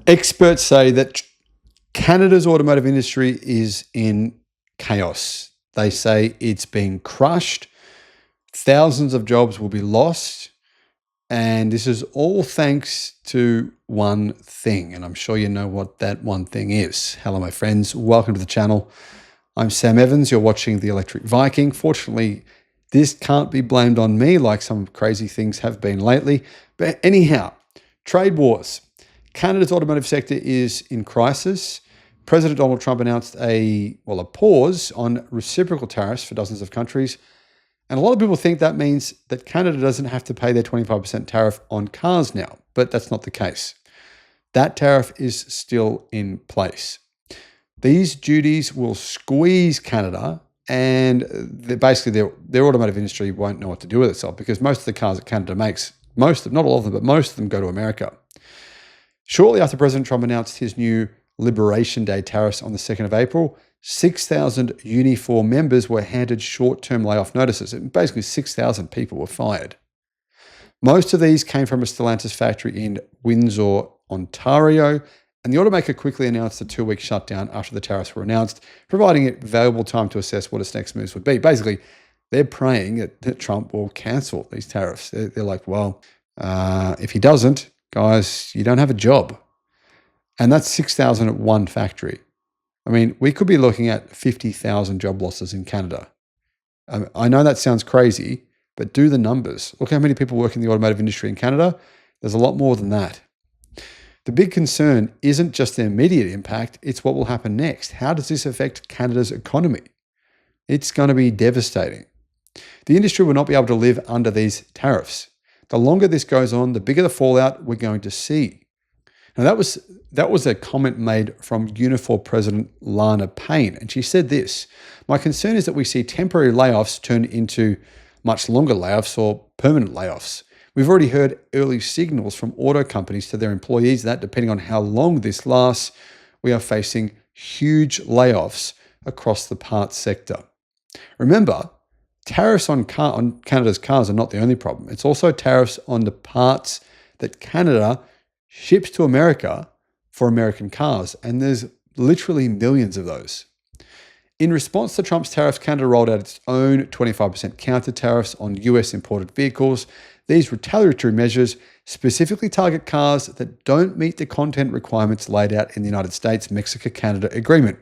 Experts say that Canada's automotive industry is in chaos. They say it's being crushed. Thousands of jobs will be lost. And this is all thanks to one thing. And I'm sure you know what that one thing is. Hello, my friends. Welcome to the channel. I'm Sam Evans. You're watching the Electric Viking. Fortunately, this can't be blamed on me like some crazy things have been lately. But anyhow, trade wars. Canada's automotive sector is in crisis. President Donald Trump announced a pause on reciprocal tariffs for dozens of countries. And a lot of people think that means that Canada doesn't have to pay their 25% tariff on cars now, but that's not the case. That tariff is still in place. These duties will squeeze Canada, and basically their automotive industry won't know what to do with itself, because most of the cars that Canada makes, not all of them, but most of them go to America. Shortly after President Trump announced his new Liberation Day tariffs on the 2nd of April, 6,000 Unifor members were handed short-term layoff notices. And basically 6,000 people were fired. Most of these came from a Stellantis factory in Windsor, Ontario, and the automaker quickly announced a 2-week shutdown after the tariffs were announced, providing it valuable time to assess what its next moves would be. Basically, they're praying that Trump will cancel these tariffs. They're like, well, if he doesn't, guys, you don't have a job. And that's 6,000 at one factory. I mean, we could be looking at 50,000 job losses in Canada. I know that sounds crazy, but do the numbers. Look how many people work in the automotive industry in Canada. There's a lot more than that. The big concern isn't just the immediate impact, it's what will happen next. How does this affect Canada's economy? It's going to be devastating. The industry will not be able to live under these tariffs. The longer this goes on, the bigger the fallout we're going to see. Now, that was a comment made from Unifor President Lana Payne, and she said this: "My concern is that we see temporary layoffs turn into much longer layoffs or permanent layoffs. We've already heard early signals from auto companies to their employees that, depending on how long this lasts, we are facing huge layoffs across the parts sector." Remember, tariffs on Canada's cars are not the only problem. It's also tariffs on the parts that Canada ships to America for American cars, and there's literally millions of those. In response to Trump's tariffs, Canada rolled out its own 25% counter tariffs on US imported vehicles. These retaliatory measures specifically target cars that don't meet the content requirements laid out in the United States-Mexico-Canada agreement,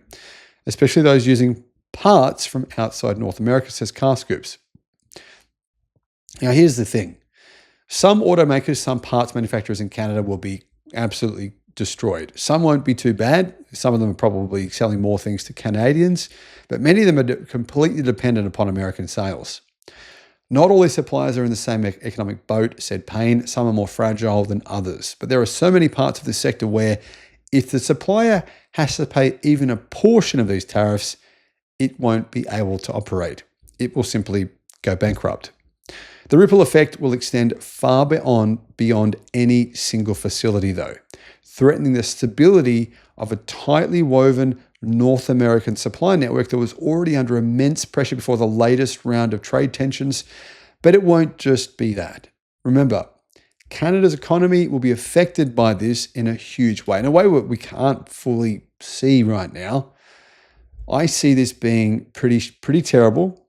especially those using parts from outside North America, says CarScoops. Now, here's the thing. Some automakers, some parts manufacturers in Canada will be absolutely destroyed. Some won't be too bad. Some of them are probably selling more things to Canadians, but many of them are completely dependent upon American sales. Not all these suppliers are in the same economic boat, said Payne. Some are more fragile than others. But there are so many parts of this sector where if the supplier has to pay even a portion of these tariffs, it won't be able to operate. It will simply go bankrupt. The ripple effect will extend far beyond any single facility, though, threatening the stability of a tightly woven North American supply network that was already under immense pressure before the latest round of trade tensions. But it won't just be that. Remember, Canada's economy will be affected by this in a huge way, in a way we can't fully see right now. I see this being pretty terrible.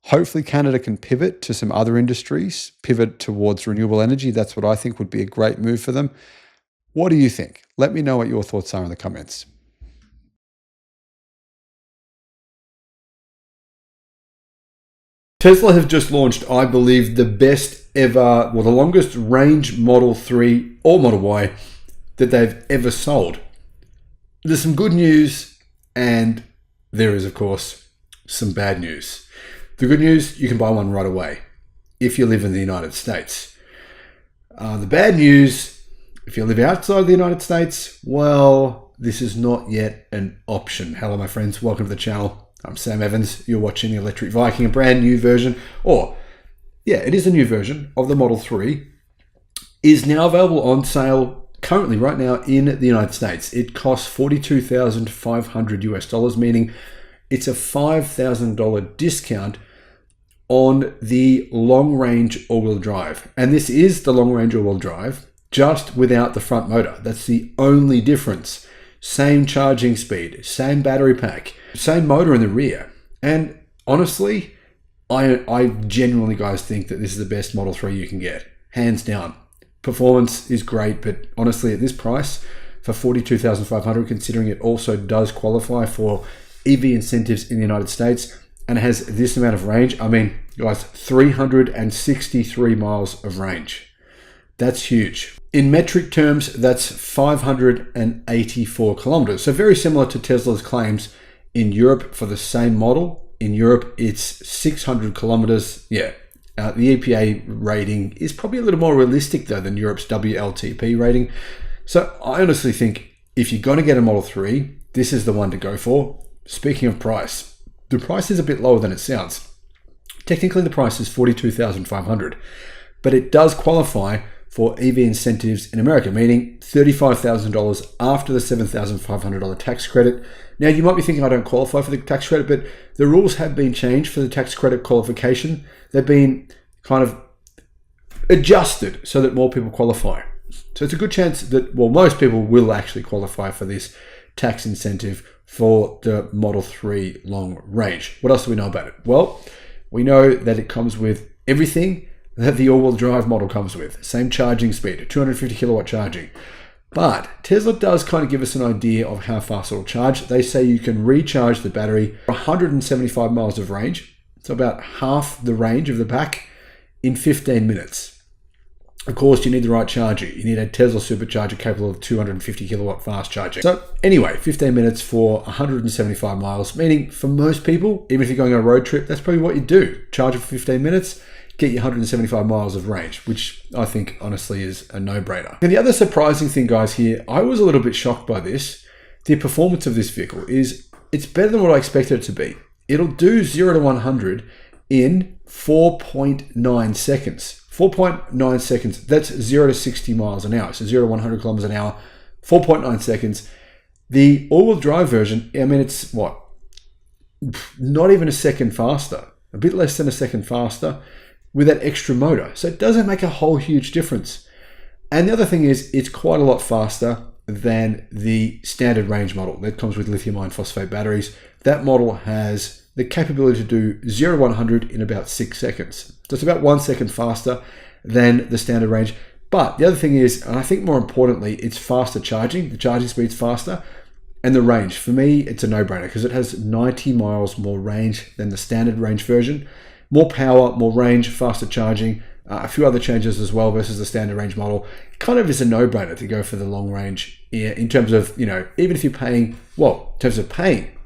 Hopefully Canada can pivot to some other industries, pivot towards renewable energy. That's what I think would be a great move for them. What do you think? Let me know what your thoughts are in the comments. Tesla have just launched, I believe, the best ever, the longest range Model 3 or Model Y that they've ever sold. There's some good news, and there is, of course, some bad news. The good news, you can buy one right away if you live in the United States. The bad news, if you live outside the United States, well, this is not yet an option. Hello, my friends. Welcome to the channel. I'm Sam Evans. You're watching the Electric Viking, a brand new version, it is a new version of the Model 3, is now available on sale currently right now in the United States. It costs $42,500 US, meaning it's a $5,000 discount on the long-range all-wheel drive. And this is the long-range all-wheel drive just without the front motor. That's the only difference. Same charging speed, same battery pack, same motor in the rear. And honestly, I genuinely, guys, think that this is the best Model 3 you can get. Hands down. Performance is great, but honestly, at this price, for $42,500, considering it also does qualify for EV incentives in the United States and has this amount of range, I mean, guys, 363 miles of range. That's huge. In metric terms, that's 584 kilometers. So very similar to Tesla's claims in Europe for the same model. In Europe, it's 600 kilometers. Yeah, the EPA rating is probably a little more realistic though than Europe's WLTP rating. So I honestly think if you're going to get a Model 3, this is the one to go for. Speaking of price, the price is a bit lower than it sounds. Technically, the price is $42,500, but it does qualify for EV incentives in America, meaning $35,000 after the $7,500 tax credit. Now, you might be thinking I don't qualify for the tax credit, but the rules have been changed for the tax credit qualification. They've been kind of adjusted so that more people qualify. So it's a good chance that, well, most people will actually qualify for this tax incentive for the Model 3 long range. What else do we know about it? Well, we know that it comes with everything that the all-wheel drive model comes with. Same charging speed, 250 kilowatt charging. But Tesla does kind of give us an idea of how fast it'll charge. They say you can recharge the battery for 175 miles of range, so about half the range of the pack, in 15 minutes. Of course, you need the right charger. You need a Tesla supercharger capable of 250 kilowatt fast charging. So anyway, 15 minutes for 175 miles, meaning for most people, even if you're going on a road trip, that's probably what you do. Charge it for 15 minutes, get you 175 miles of range, which I think honestly is a no-brainer. And the other surprising thing, guys, here, I was a little bit shocked by this. The performance of this vehicle is, it's better than what I expected it to be. It'll do 0 to 100 in 4.9 seconds. 4.9 seconds, that's 0 to 60 miles an hour. So 0 to 100 kilometers an hour, 4.9 seconds. The all-wheel drive version, I mean, it's what? Not even a second faster, a bit less than a second faster with that extra motor. So it doesn't make a whole huge difference. And the other thing is, it's quite a lot faster than the standard range model that comes with lithium iron phosphate batteries. That model has the capability to do 0 to 100 in about 6 seconds. So it's about 1 second faster than the standard range. But the other thing is, and I think more importantly, it's faster charging. The charging speed's faster. And the range, for me, it's a no-brainer because it has 90 miles more range than the standard range version. More power, more range, faster charging, a few other changes as well versus the standard range model. It kind of is a no-brainer to go for the long range in terms of, you know, even if you're paying, well, in terms of paying